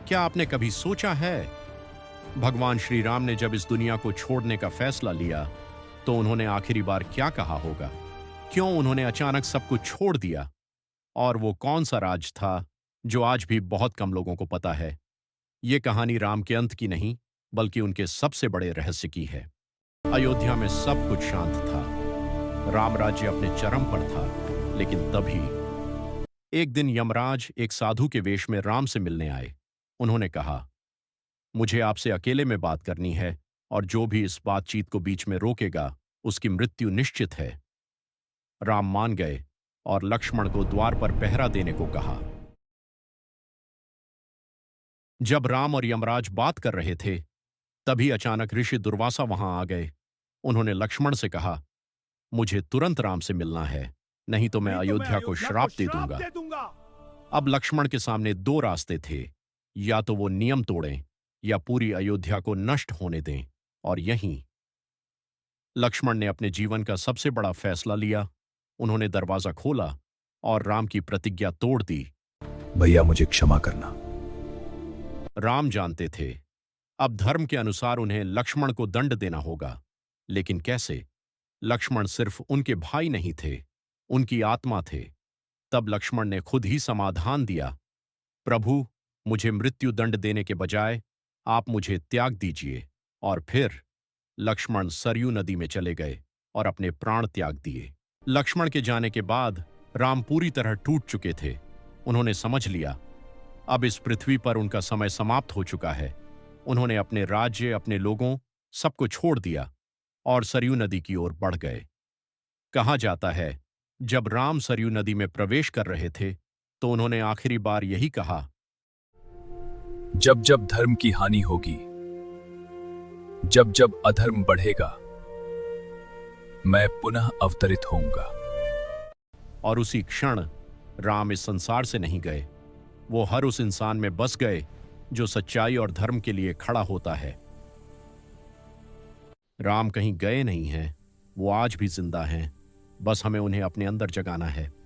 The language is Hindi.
क्या आपने कभी सोचा है, भगवान श्री राम ने जब इस दुनिया को छोड़ने का फैसला लिया तो उन्होंने आखिरी बार क्या कहा होगा? क्यों उन्होंने अचानक सब कुछ छोड़ दिया? और वो कौन सा राज था जो आज भी बहुत कम लोगों को पता है? ये कहानी राम के अंत की नहीं, बल्कि उनके सबसे बड़े रहस्य की है। अयोध्या में सब कुछ शांत था, राम राज्य अपने चरम पर था। लेकिन तभी एक दिन यमराज एक साधु के वेश में राम से मिलने आए। उन्होंने कहा, मुझे आपसे अकेले में बात करनी है, और जो भी इस बातचीत को बीच में रोकेगा उसकी मृत्यु निश्चित है। राम मान गए और लक्ष्मण को द्वार पर पहरा देने को कहा। जब राम और यमराज बात कर रहे थे, तभी अचानक ऋषि दुर्वासा वहां आ गए। उन्होंने लक्ष्मण से कहा, मुझे तुरंत राम से मिलना है, नहीं तो मैं अयोध्या को श्राप दे दूंगा। अब लक्ष्मण के सामने दो रास्ते थे, या तो वो नियम तोड़ें या पूरी अयोध्या को नष्ट होने दें। और यहीं लक्ष्मण ने अपने जीवन का सबसे बड़ा फैसला लिया। उन्होंने दरवाजा खोला और राम की प्रतिज्ञा तोड़ दी। भैया मुझे क्षमा करना। राम जानते थे, अब धर्म के अनुसार उन्हें लक्ष्मण को दंड देना होगा। लेकिन कैसे? लक्ष्मण सिर्फ उनके भाई नहीं थे, उनकी आत्मा थे। तब लक्ष्मण ने खुद ही समाधान दिया, प्रभु, मुझे मृत्यु दंड देने के बजाय आप मुझे त्याग दीजिए। और फिर लक्ष्मण सरयू नदी में चले गए और अपने प्राण त्याग दिए। लक्ष्मण के जाने के बाद राम पूरी तरह टूट चुके थे। उन्होंने समझ लिया, अब इस पृथ्वी पर उनका समय समाप्त हो चुका है। उन्होंने अपने राज्य, अपने लोगों, सबको छोड़ दिया और सरयू नदी की ओर बढ़ गए। कहा जाता है, जब राम सरयू नदी में प्रवेश कर रहे थे तो उन्होंने आखिरी बार यही कहा, जब जब धर्म की हानि होगी, जब जब अधर्म बढ़ेगा, मैं पुनः अवतरित होऊंगा। और उसी क्षण राम इस संसार से नहीं गए। वो हर उस इंसान में बस गए जो सच्चाई और धर्म के लिए खड़ा होता है। राम कहीं गए नहीं हैं, वो आज भी जिंदा हैं। बस हमें उन्हें अपने अंदर जगाना है।